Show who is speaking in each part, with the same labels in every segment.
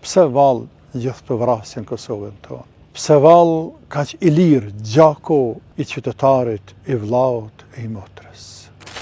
Speaker 1: Pse vallë gjithë të vrasin Kosovën tonë? Pse vallë kaq i lirë gjako i qytetarit, i vllaut e i motrës?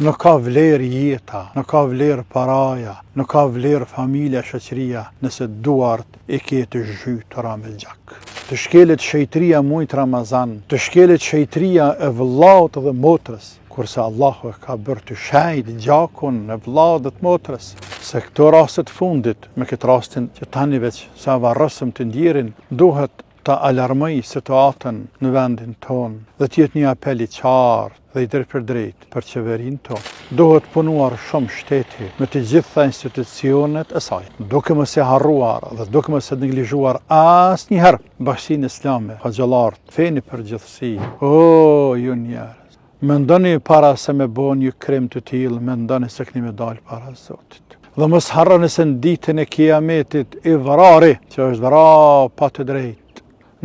Speaker 1: Nuk ka vlerë jeta, nuk ka vlerë paraja, nuk ka vlerë familja, shoqëria, nëse duart e ke të zhytura me gjak. Të shkelet shejtëria mujt Ramazan, të shkelet shejtëria e vllaut dhe motrës, kurse Allahu e ka bërë të shajt gjakun e vllaut dhe të motrës. Se këto rastet fundit, me këtë rastin që tani veç sa varrosëm të ndjerin, duhet ta alarmoj situatën në vendin tonë dhe t'jetë një apel i qartë dhe i drejt për drejt për qeverinë tonë. Duhet punuar shumë shteti me të gjitha institucionet e saj, duke mos e harruar dhe duke mos e neglizhuar asnjëherë Bashkinë Islame, Hoxhallarët, feni përgjithësi. O, ju njerëz, mendoni para se me bo një krim të tillë, mendoni se keni me dalë para Zotit. Dhe mos harroni se në ditën e Kiametit i vrari, që është vrar pa të drejtë,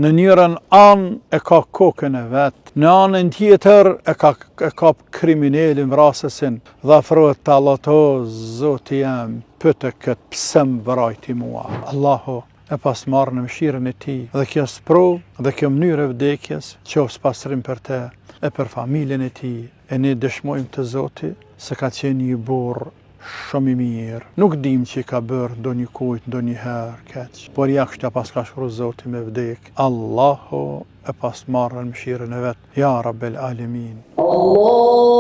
Speaker 1: në njërën anë e ka kokën e vetë, në anën tjetër e ka kriminalin vrasësin, dhe afrohet të Allah, o Zoti jam, pyete këtë pse më vrajti mua. Allahu e pas marrë në mëshirën e tij, dhe kjo sprovë, dhe kjo mënyrë e vdekjes, qoftë pasrim për te, e për familjen e tij, e ne dëshmojmë të Zoti se ka qenë një burr shumë i mirë. Nuk dim që i ka bërë do një kujt, do një herë keq, por jashtë pas ka shkruar Zoti me vdek. Allahu e pas marrë në mëshirën e vet. Ja Rabbel Alamin.
Speaker 2: Allahu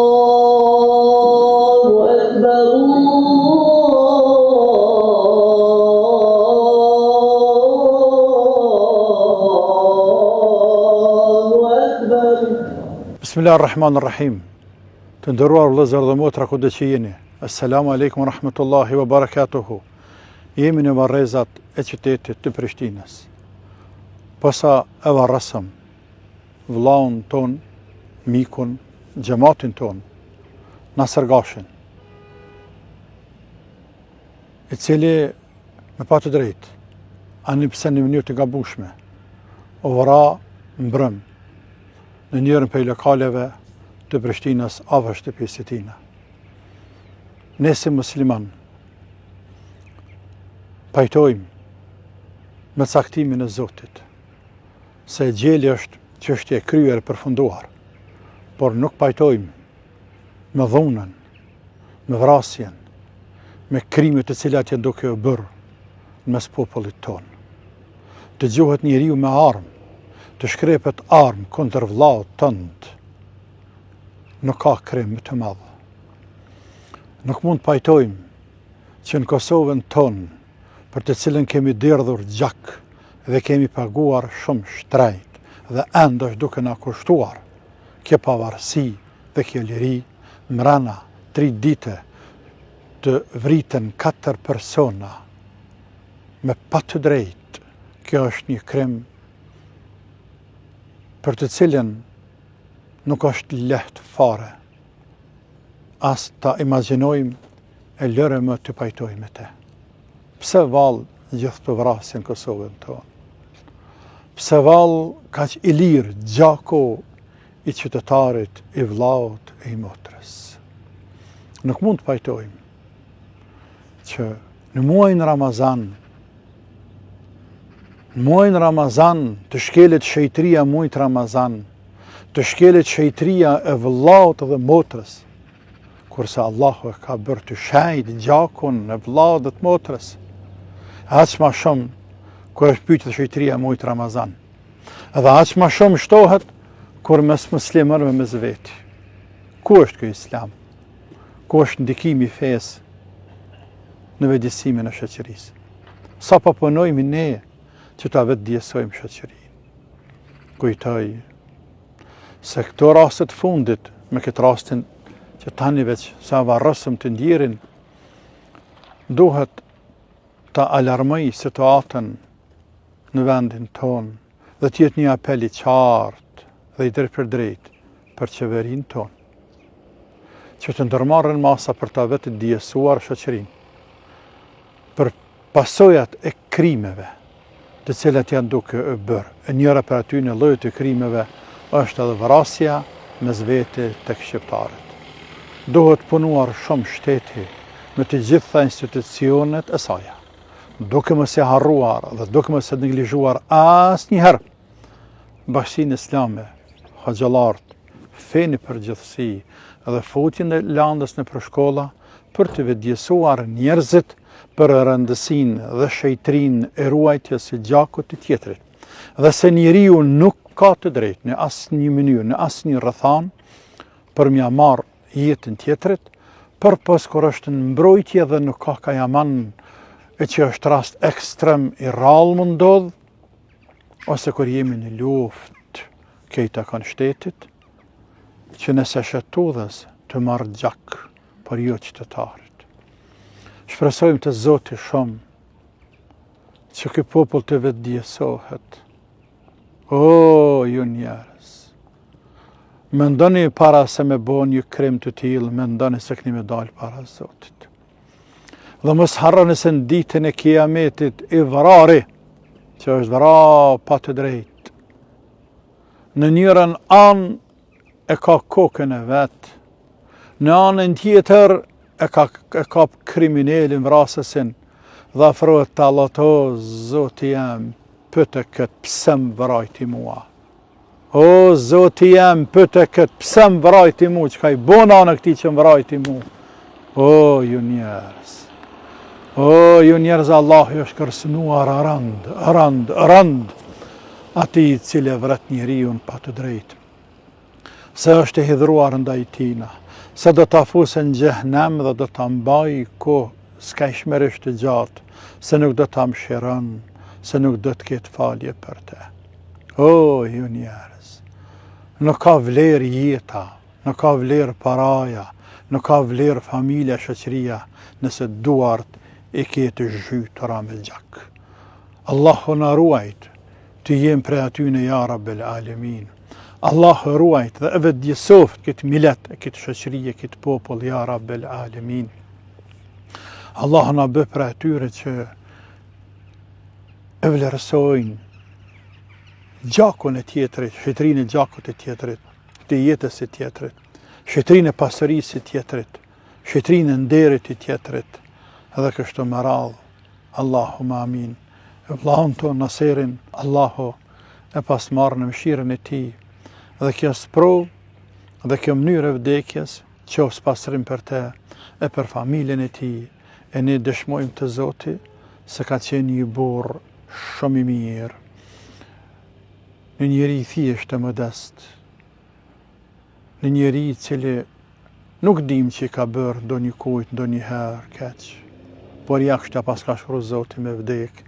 Speaker 2: Akbar.
Speaker 1: Bismillahirrahmanirrahim. Të nderuar vëllezër dhe motra kudo që jeni. Assalamu alaikum wa rahmatullahi wa barakatuhu. Jemi në varrezat e qytetit të Prishtinës. Posa e varrasëm vllaun ton, mikun, xhamatin ton, Nasër Gashin, i cili me pa të drejtë, ani pse në mënyrë të gabueshme, o vra mbrëm në njërën prej lokaleve të Prishtinës afër shtëpisë tina. Ne si musliman pajtojmë me caktimin e Zotit se gjeli është çështje e kryer e përfunduar, por nuk pajtojmë me dhunën, me vrasjen, me krimet të cilat janë duke u bërë mes popullit tonë. Të gjuhet njeriu me armë, të shkrepet armë kundër vllaut tënd, nuk ka krim më të madh. Nuk mund pajtojmë që në Kosovën tonë, për të cilën kemi derdhur gjak dhe kemi paguar shumë shtrejt dhe ende është duke na kushtuar kjo pavarësi dhe kjo liri, mrena 3 dite të vriten 4 persona me pa të drejt. Kjo është një krim për të cilën nuk është lehtë fare as ta imagjinojmë e lëre më të pajtojmë te. Pse vallë gjithë të vrasin Kosovën tonë? Pse vallë kaq i lirë gjako i qytetarit, i vllaut e i motrës? Nuk mund të pajtojmë që në muajin Ramazan të shkelet shejtëria mujt Ramazan, të shkelet shejtëria e vllaut dhe motrës, kurse Allahu e ka bërë të shajt gjakun e vllaut dhe të motrës. Aq ma shumë kur është pyetja shejtëria mujt Ramazan. Edhe aq ma shumë shtohet kur mes muslimanëve mes veti. Ku është ky Islam? Ku është ndikimi i fesë në vetësimin e shoqërisë? Sa po punojmë ne që ta vetëdjesojmë shoqërinë? Kujtoj se këto raste të fundit, me këtë rastin që tani veç sa varrosëm të ndjerin, duhet ta alarmoj situatën në vendin tonë dhe t'jetë një apel i qartë dhe i drejt për drejt për qeverinë tonë, që të ndërmarrën masa për ta vetë djesuar shoqërinë për pasojat e krimeve të cilat janë duke e bërë. E njëra për aty në llojet e krimeve është edhe vrasja mes vete tek shqiptarët. Duhet punuar shumë shteti me të gjitha institucionet e saj, duke mos e harruar dhe duke mos e neglizhuar asnjëherë Bashkinë Islame, hoxhallarët, fenë përgjithësi dhe futjen e landës në përshkolla për të vetëdijsuar njerëzit për rëndësinë dhe shejtrinë e ruajtjes së gjakut të tjetrit, dhe se njeriu nuk ka të drejtë në asnjë mënyrë, në asnjë rrethon për m'ia marrë jetën tjetrit, përpos kur është në mbrojtje dhe nuk ka kajaman, e që është rast ekstrem i rrallë më ndodh, ose kur jemi në luftë këta kanë shtetit, që nëse shetudhës të marrë gjak për jo qytetarit. Shpresojmë të Zoti shumë që ky popull të vetëdijsohet. O, ju njerëz, mendoni para se me bo një krim të tillë, mendoni se keni me dalë para Zotit. Dhe mos harroni se në ditën e kiametit i vrari, që është vra pa të drejtë, në njërën anë e ka kokën e vetë, në anën tjetër e ka kriminelin vrasësin, dhe afrohet të Allah, o Zoti jam, pëtë këtë pse më vrajti mua. O Zoti jam, pëtë këtë pse më vrajti mua, që ka i bona në këti që më vrajti mua. O ju njerëz, Allah ju është kërcënuar rënd, ati i cili e vret njeriun pa të drejtë, se është e hidhruar ndaj tina, se do të fusë në xhehenem dhe do të mbaj kohë skajshmërisht të gjatë, se nuk do të mëshiron, se nuk do të ketë falje për te. O, ju njerëz, nuk ka vlerë jeta, nuk ka vlerë paraja, nuk ka vlerë familja, shoqëria, nëse duart e ketë zhytura me gjak. Allahu na ruajt të jem prej atyne ja Rabbel Alemin. Allahu ruajt dhe e vetëdijsoft këtë millet, këtë shoqëri, këtë popull, ja Rabbel Alemin. Allahu na bë prej atyre që e vlerësojnë gjakun e tjetrit, shetërinë e gjakut e tjetrit, të jetës e tjetrit, shetërinë e pasërisë e tjetrit, shetërinë e nderit e tjetrit, edhe kështu me radhë. Allahumma amin. E vllahun ton Naserin, Allahu e pas marrë në mëshirën e tij, dhe kjo sprovë, dhe kjo mënyrë e vdekjes, qoftë pasrim për te, e për familjen e tij, e ne dëshmojmë të Zoti se ka qenë një burr shumë i mirë, në njeri thjesht e modest, në njeri cili nuk dim që i ka bërë do një kujt, do një herë keq, por ja kështë pas ka shkru Zoti me vdek,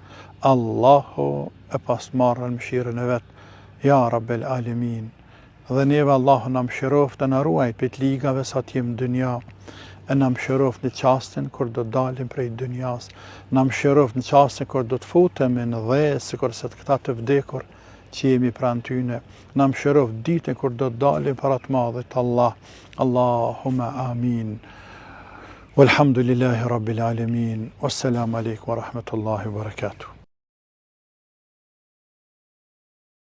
Speaker 1: Allahu e pas marrën mëshirën e vetë, ja Rabbel Alemin, dhe neve Allahu na mëshiroft e na ruaj për të ligave sa t'jem dënja, e na mëshiroft në qastin kur do të dalim prej dënjas, na mëshiroft në qastin kur do të futemi në dhe, si kur se të këta të vdekur që jemi pranë tyne, na mëshiroft ditën kur do të dalim para të madhit Allah. Allahumma amin. Walhamdulillahi Rabbil Alamin. Wassalamu alaikum wa rahmatullahi wa barakatuh.